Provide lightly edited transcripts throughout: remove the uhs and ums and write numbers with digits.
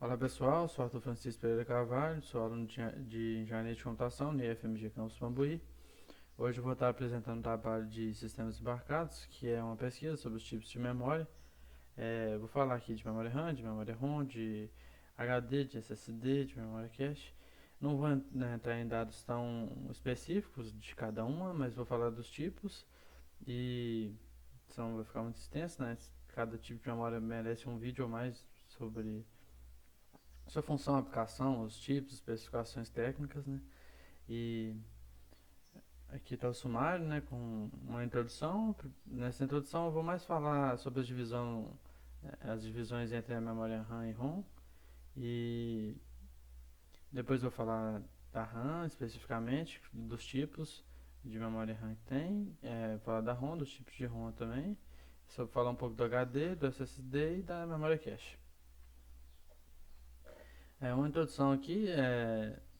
Olá pessoal, sou Arthur Francisco Pereira Carvalho, sou aluno de Engenharia de Computação no IFMG Campus Pambuí. Hoje eu vou estar apresentando um trabalho de sistemas embarcados, que é uma pesquisa sobre os tipos de memória. Vou falar aqui de memória RAM, de memória ROM, de HD, de SSD, de memória cache. Não vou entrar em dados tão específicos de cada uma, mas vou falar dos tipos e senão vai ficar muito extenso, né? Cada tipo de memória merece um vídeo ou mais sobre sua função, aplicação, os tipos, especificações técnicas, né? E aqui está o sumário, né? Com uma introdução. Nessa introdução eu vou mais falar sobre as divisões entre a memória RAM e ROM. E depois vou falar da RAM especificamente, dos tipos de memória RAM que tem. Falar da ROM, dos tipos de ROM também. Só falar um pouco do HD, do SSD e da memória cache. Uma introdução aqui,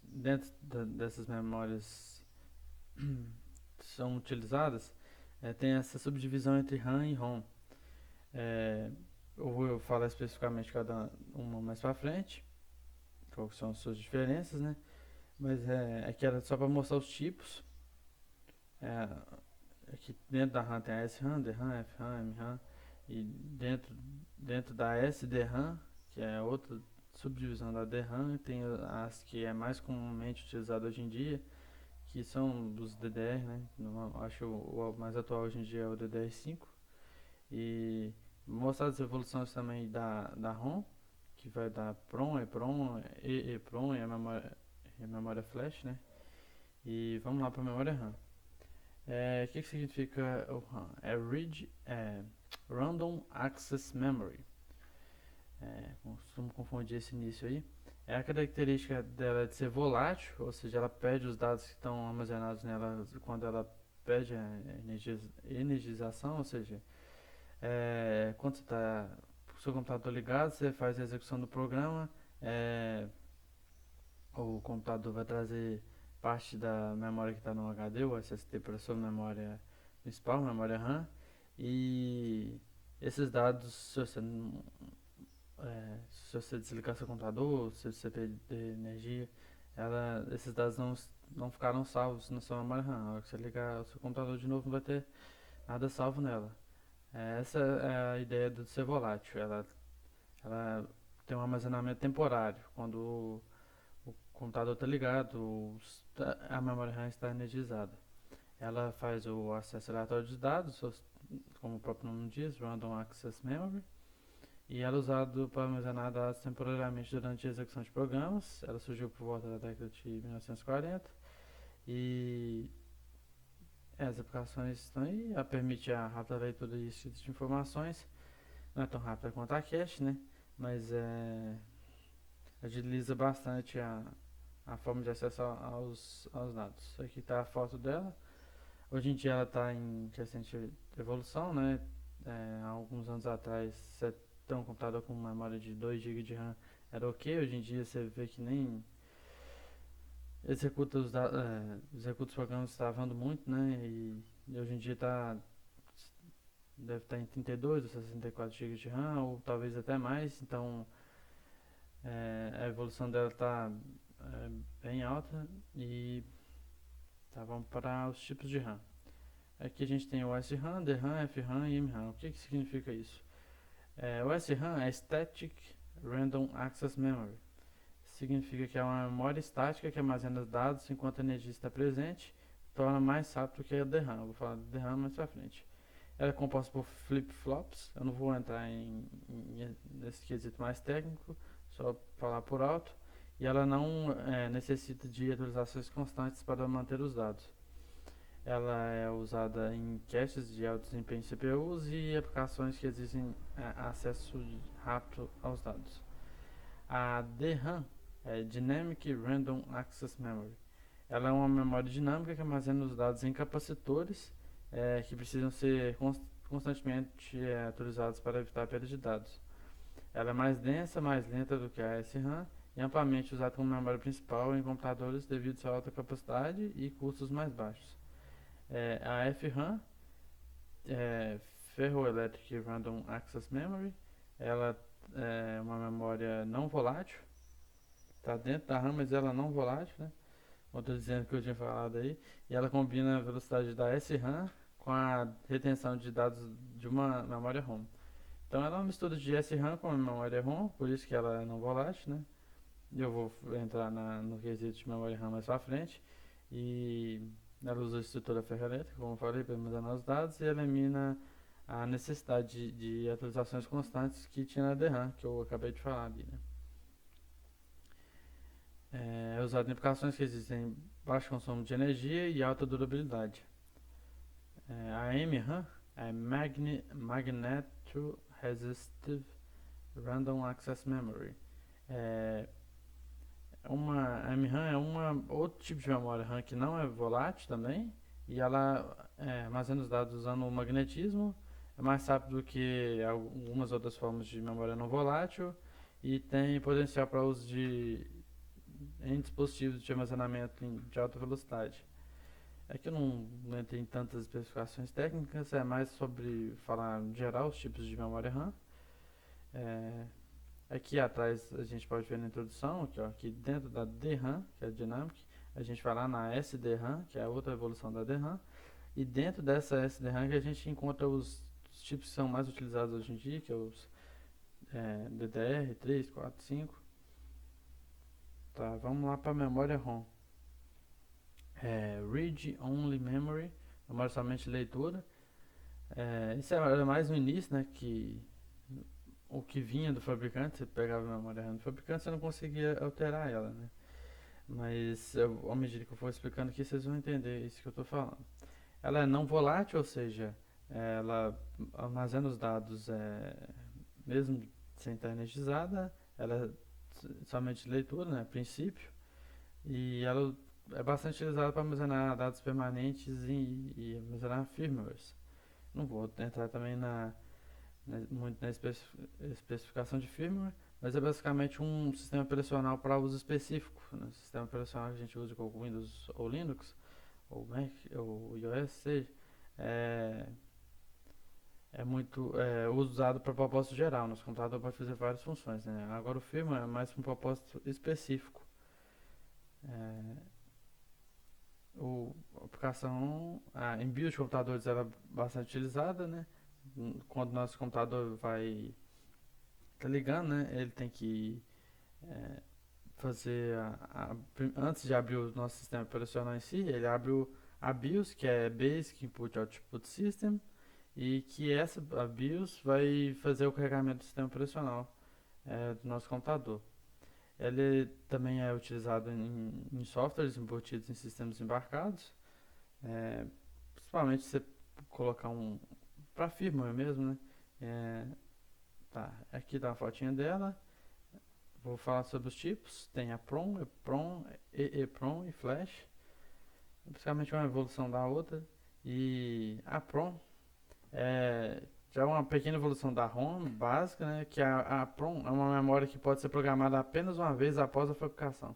dentro dessas memórias são utilizadas, tem essa subdivisão entre RAM e ROM. É, eu vou falar especificamente cada uma mais pra frente, quais são as suas diferenças, né? Mas aqui era só para mostrar os tipos. É, aqui dentro da RAM tem a SRAM, DRAM, FRAM, MRAM. E dentro da SDRAM, que é outra subdivisão da DRAM, tem as que é mais comumente utilizada hoje em dia, que são dos DDR, né? Acho o mais atual hoje em dia é o DDR5. E mostrar as evoluções também da ROM, que vai dar PROM, EPROM, EEPROM e a memória flash, né? E vamos lá para a memória RAM. O que significa o RAM? Random Access Memory. Costumo confundir esse início aí. A característica dela é de ser volátil, ou seja, ela perde os dados que estão armazenados nela quando ela perde a energização, ou seja, quando você está com o seu computador ligado, você faz a execução do programa, o computador vai trazer parte da memória que está no HD, o SSD, para a sua memória principal, memória RAM, e esses dados, se você desligar seu computador, se você perder energia, esses dados não ficaram salvos na sua memória RAM. Na hora que você ligar o seu computador de novo, não vai ter nada salvo nela. Essa é a ideia do ser volátil. Ela tem um armazenamento temporário. Quando o computador está ligado, a memória RAM está energizada. Ela faz o acesso aleatório dos dados, como o próprio nome diz, Random Access Memory. E ela é usada para armazenar dados temporariamente durante a execução de programas. Ela surgiu por volta da década de 1940 e as aplicações estão aí. Ela permite a rápida leitura e escrita de informações. Não é tão rápida quanto a cache, né? Mas agiliza bastante a forma de acesso aos dados. Aqui está a foto dela. Hoje em dia ela está em recente evolução, né? Há alguns anos atrás você ter um computador com memória de 2 GB de RAM era ok. Hoje em dia você vê que nem executa os programas travando muito, né? E hoje em dia deve estar em 32 ou 64 GB de RAM, ou talvez até mais. Então a evolução dela está bem alta. E vamos para os tipos de RAM. Aqui a gente tem o SRAM, DRAM, FRAM e MRAM. O que significa isso? O SRAM é Static Random Access Memory. Significa que é uma memória estática que armazena dados enquanto a energia está presente, torna mais rápido que a DRAM. Eu vou falar de DRAM mais pra frente. Ela é composta por flip-flops. Eu não vou entrar nesse quesito mais técnico, só falar por alto. E ela não necessita de atualizações constantes para manter os dados. Ela é usada em caches de alto desempenho CPUs e aplicações que exigem acesso rápido aos dados. A DRAM é Dynamic Random Access Memory. Ela é uma memória dinâmica que armazena os dados em capacitores que precisam ser constantemente atualizados para evitar a perda de dados. Ela é mais densa, mais lenta do que a SRAM e amplamente usada como memória principal em computadores devido à sua alta capacidade e custos mais baixos. A FRAM Ferroelectric Random Access Memory, ela é uma memória não volátil, está dentro da RAM, mas ela é não volátil, né? Outro dizendo que eu tinha falado aí, e ela combina a velocidade da SRAM com a retenção de dados de uma memória ROM. Então ela é uma mistura de SRAM com a memória ROM, por isso que ela é não volátil, né? E eu vou entrar no quesito de memória RAM mais pra frente. E ela usa a estrutura ferroelétrica, como eu falei, para armazenar os dados e elimina a necessidade de atualizações constantes que tinha na DRAM, que eu acabei de falar ali, né? É usado em aplicações que existem baixo consumo de energia e alta durabilidade. A MRAM é Magneto Resistive Random Access Memory. É, a MRAM é outro tipo de memória RAM que não é volátil também, e ela armazena os dados usando o magnetismo, é mais rápido que algumas outras formas de memória não volátil e tem potencial para uso em dispositivos de armazenamento de alta velocidade. É que eu não entrei em tantas especificações técnicas, é mais sobre falar em geral os tipos de memória RAM. É, Aqui atrás a gente pode ver na introdução, aqui, ó, aqui dentro da DRAM, que é a Dynamic, a gente vai lá na SDRAM, que é a outra evolução da DRAM, e dentro dessa SDRAM que a gente encontra os tipos que são mais utilizados hoje em dia, que é os DDR, 3, 4, 5. Tá, vamos lá para a memória ROM. Read Only Memory, memória somente leitura. Isso era mais no início, né, que o que vinha do fabricante, você pegava a memória RAM do fabricante, você não conseguia alterar ela, né? Mas à medida que eu for explicando aqui, vocês vão entender isso que eu estou falando. Ela é não volátil, ou seja, ela armazena os dados mesmo sem estar energizada, ela é somente leitura, né, a princípio, e ela é bastante utilizada para armazenar dados permanentes e armazenar firmwares. Não vou entrar também muito na especificação de firmware, mas é basicamente um sistema operacional para uso específico, né? Sistema operacional que a gente usa com o Windows ou Linux, ou Mac, ou iOS, seja, é, é muito usado para propósito geral. Nosso computador pode fazer várias funções, né? Agora o firmware é mais para um propósito específico. A aplicação em BIOS de computadores ela é bastante utilizada, né? Quando nosso computador vai tá ligando, né? Ele tem que fazer antes de abrir o nosso sistema operacional em si, ele abre a BIOS, que é Basic Input Output System, e que a BIOS vai fazer o carregamento do sistema operacional do nosso computador. Ele também é utilizado em softwares embutidos em sistemas embarcados, principalmente se você colocar para firmware mesmo, né? Tá, aqui tá a fotinha dela. Vou falar sobre os tipos. Tem a PROM, EPROM, EEPROM e Flash. Basicamente uma evolução da outra. E a PROM já é uma pequena evolução da ROM básica, né? Que a PROM é uma memória que pode ser programada apenas uma vez após a fabricação.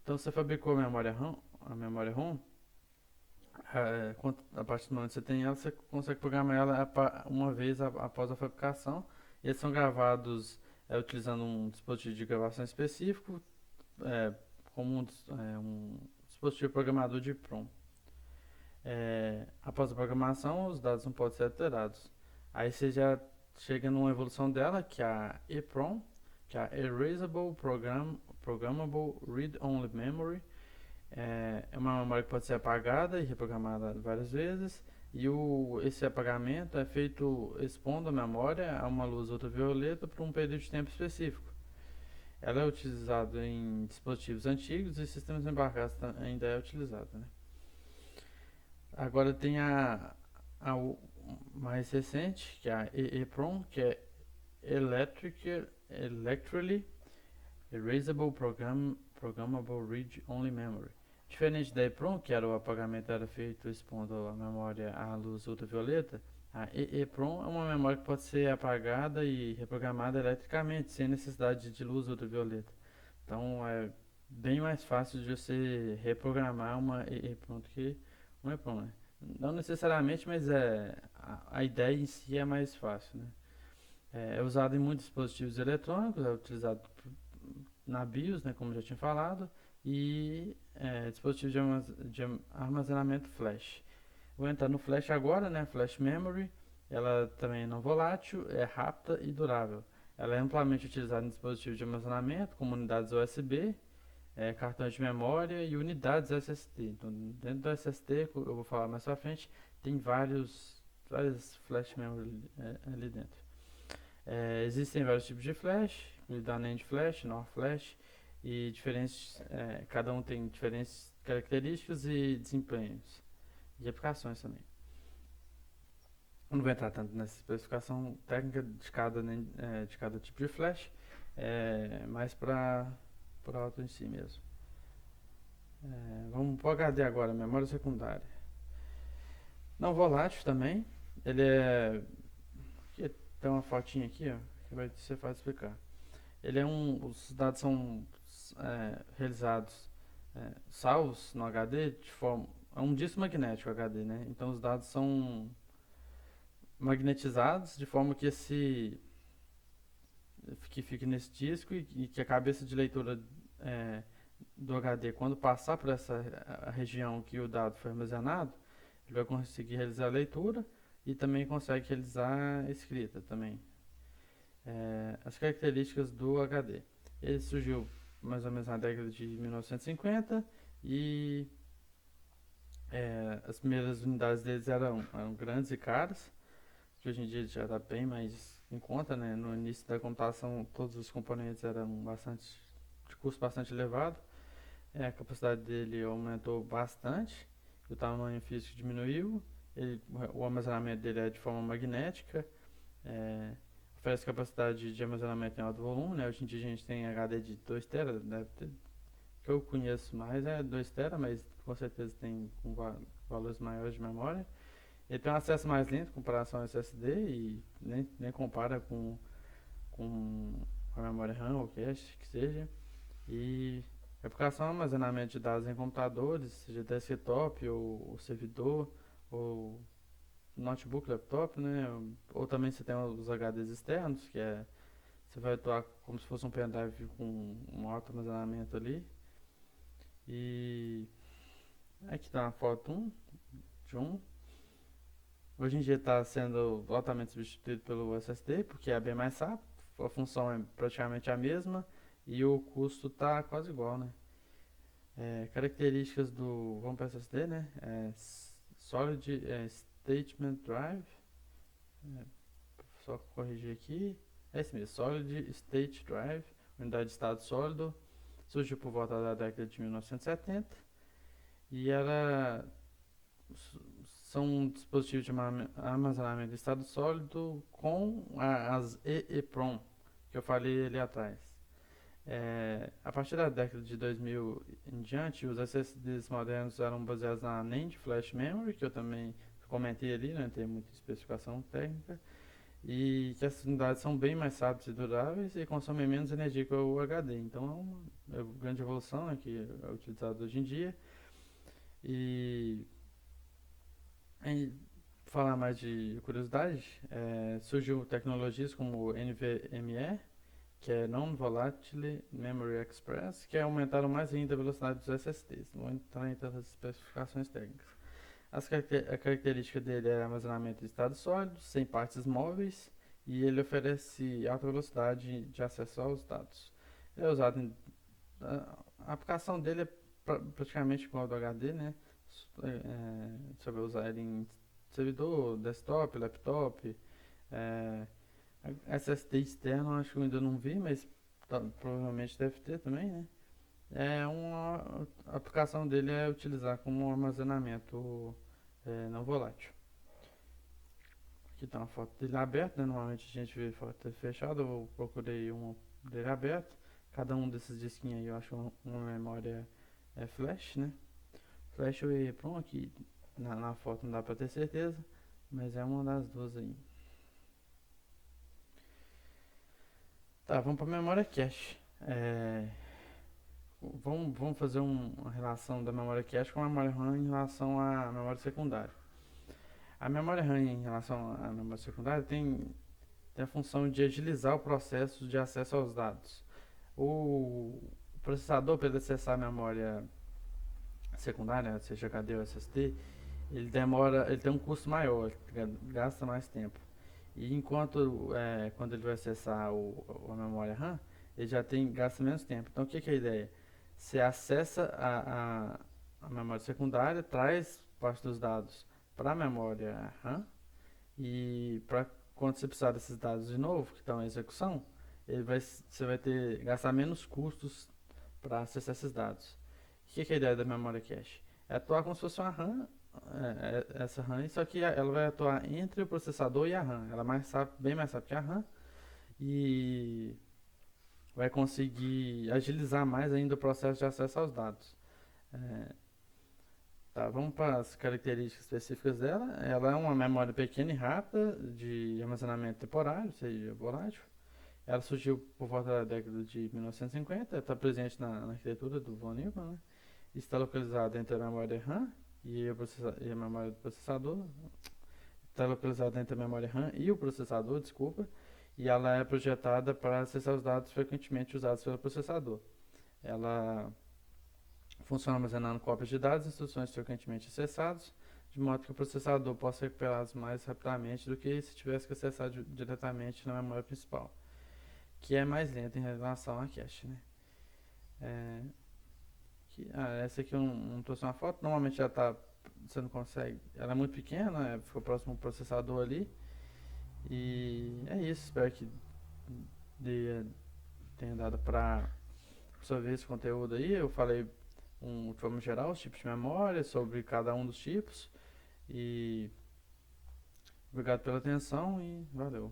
Então, você fabricou a memória ROM, a partir do momento que você tem ela, você consegue programar ela uma vez após a fabricação. E eles são gravados utilizando um dispositivo de gravação específico, como um dispositivo programador de PROM. Após a programação, os dados não podem ser alterados. Aí você já chega numa evolução dela, que é a EPROM, que é a Erasable Programmable Read-Only Memory. É uma memória que pode ser apagada e reprogramada várias vezes. E esse apagamento é feito expondo a memória a uma luz ultravioleta por um período de tempo específico. Ela é utilizada em dispositivos antigos e sistemas embarcados ainda é utilizada, né? Agora tem a mais recente, que é a EEPROM, que é Electrically Erasable Programmable Read-Only Memory. Diferente da EEPROM, que o apagamento era feito expondo a memória à luz ultravioleta, a EEPROM é uma memória que pode ser apagada e reprogramada eletricamente, sem necessidade de luz ultravioleta. Então é bem mais fácil de você reprogramar uma EEPROM do que uma EEPROM, né? Não necessariamente, mas a ideia em si é mais fácil, né? É usado em muitos dispositivos eletrônicos, é utilizado na BIOS, né, como já tinha falado, e dispositivos de armazenamento flash. Vou entrar no flash agora, né, flash memory. Ela também é não volátil, é rápida e durável. Ela é amplamente utilizada em dispositivos de armazenamento, como unidades USB, cartões de memória e unidades SSD. Então, dentro do SSD, eu vou falar mais pra frente, tem vários flash memory ali dentro. Existem vários tipos de flash, incluindo a NAND flash, NOR flash, e cada um tem diferentes características e desempenhos, e aplicações também. Eu não vou entrar tanto nessa especificação técnica de cada tipo de flash, mais para alto em si mesmo. Vamos para o HD agora, memória secundária. Não volátil também, ele é. Aqui, tem uma fotinha aqui, ó, que vai ser fácil explicar. Os dados são realizados, salvos no HD de forma. É um disco magnético HD, né? Então os dados são magnetizados de forma que fique nesse disco e que a cabeça de leitura do HD, quando passar por essa a região que o dado foi armazenado, ele vai conseguir realizar a leitura e também consegue realizar a escrita também. As características do HD. Ele surgiu mais ou menos na década de 1950 e as primeiras unidades deles eram grandes e caras, que hoje em dia já está bem mais em conta, né? No início da computação todos os componentes eram de custo bastante elevado. A capacidade dele aumentou bastante, o tamanho físico diminuiu, o armazenamento dele é de forma magnética, oferece capacidade de armazenamento em alto volume, né? Hoje em dia a gente tem HD de 2 TB, deve ter, que eu conheço mais é 2 TB, mas com certeza tem com valores maiores de memória. Ele tem um acesso mais lento em comparação ao SSD e nem compara com a memória RAM ou cache, que seja. E aplicação armazenamento de dados em computadores, seja desktop ou servidor, ou notebook, laptop, né? Ou também você tem os HDs externos, você vai atuar como se fosse um pendrive com um alto armazenamento ali. E aqui está uma foto de um. Hoje em dia está sendo altamente substituído pelo SSD, porque é bem mais rápido, a função é praticamente a mesma e o custo está quase igual, né? Características do. Vamos para SSD, né? Solid Statement Drive. Só corrigir aqui. É esse mesmo, Solid State Drive, unidade de estado sólido. Surgiu por volta da década de 1970 e são dispositivos de armazenamento de estado sólido com as EEPROM, que eu falei ali atrás. A partir da década de 2000 em diante, os SSDs modernos eram baseados na NAND Flash Memory, que eu também comentei ali, não tem muita especificação técnica, e que essas unidades são bem mais rápidas e duráveis e consomem menos energia que o HD. Então é uma grande evolução, né, que é utilizado hoje em dia. E falar mais de curiosidade, surgiu tecnologias como o NVMe, que é Non-Volatile Memory Express, que aumentaram mais ainda a velocidade dos SSDs. Não vou entrar em tantas especificações técnicas. A característica dele é armazenamento de estado sólido, sem partes móveis, e ele oferece alta velocidade de acesso aos dados. Ele é usado a aplicação dele é praticamente igual ao do HD, né? Você vai usar ele em servidor, desktop, laptop, SSD externo, acho que eu ainda não vi, mas provavelmente deve ter também, né? A aplicação dele é utilizar como armazenamento não volátil. Aqui está uma foto dele aberto, né? Normalmente a gente vê foto fechada, eu procurei um dele aberto. Cada um desses disquinhos aí eu acho uma memória flash, né? Flash ou EEPROM, aqui na foto não dá para ter certeza, mas é uma das duas aí. Tá, vamos para a memória cache. Vamos fazer uma relação da memória cache com a memória RAM em relação à memória secundária. A memória RAM em relação à memória secundária tem tem a função de agilizar o processo de acesso aos dados. O processador, para ele acessar a memória secundária, seja HD ou SSD, ele tem um custo maior, gasta mais tempo. E quando ele vai acessar a memória RAM, ele já gasta menos tempo. Então, o que é a ideia? Você acessa a memória secundária, traz parte dos dados para a memória RAM e quando você precisar desses dados de novo, que estão em execução, você vai gastar menos custos para acessar esses dados. O que é a ideia da memória cache? É atuar como se fosse uma RAM, essa RAM, só que ela vai atuar entre o processador e a RAM. Ela é bem mais rápida que a RAM e vai conseguir agilizar mais ainda o processo de acesso aos dados. É, tá, vamos para as características específicas dela. Ela é uma memória pequena e rápida de armazenamento temporário, ou seja, volátil. Ela surgiu por volta da década de 1950, está presente na arquitetura do von Neumann, né? Está localizada entre a memória RAM e a memória do processador. Está localizada entre a memória RAM e o processador, desculpa, e ela é projetada para acessar os dados frequentemente usados pelo processador. Ela funciona armazenando cópias de dados e instruções frequentemente acessadas, de modo que o processador possa recuperá-los mais rapidamente do que se tivesse que acessar diretamente na memória principal, que é mais lenta em relação à cache, né? É, essa aqui eu não trouxe uma foto, normalmente já está, você não consegue, ela é muito pequena, ficou próximo ao processador ali, e é isso, espero que tenha dado para absorver esse conteúdo aí. Eu falei de forma geral os tipos de memória, sobre cada um dos tipos, e obrigado pela atenção e valeu.